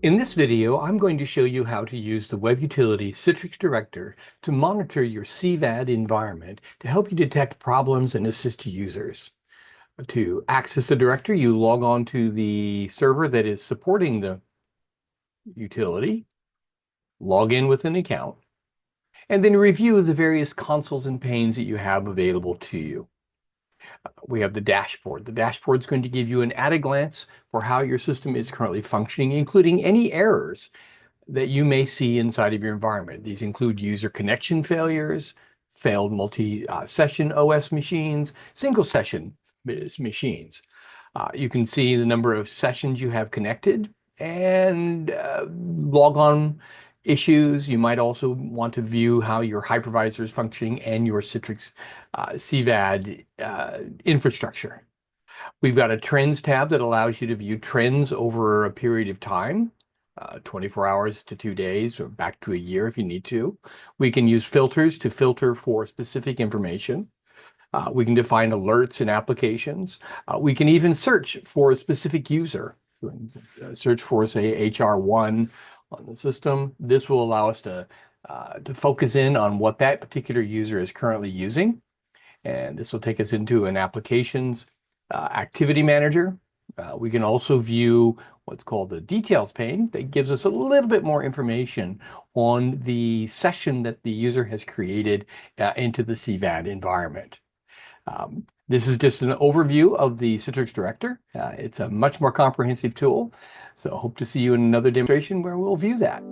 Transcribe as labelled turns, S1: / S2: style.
S1: In this video, I'm going to show you how to use the web utility Citrix Director to monitor your CVAD environment to help you detect problems and assist users. To access the director, you log on to the server that is supporting the utility, log in with an account, and then review the various consoles and panes that you have available to you. We have the dashboard. The dashboard is going to give you an at-a-glance for how your system is currently functioning, including any errors that you may see inside of your environment. These include user connection failures, failed multi-session OS machines, single session machines. You can see the number of sessions you have connected and logon issues. You might also want to view how your hypervisor is functioning and your Citrix CVAD infrastructure. We've got a trends tab that allows you to view trends over a period of time, 24 hours to 2 days, or back to a year if you need to. We can use filters to filter for specific information. We can define alerts and applications. We can even search for a specific user. Search for, say, HR1 on the system. This will allow us to focus in on what that particular user is currently using. And this will take us into an applications activity manager. We can also view what's called the details pane that gives us a little bit more information on the session that the user has created into the CVAD environment. This is just an overview of the Citrix Director. It's a much more comprehensive tool. So I hope to see you in another demonstration where we'll view that.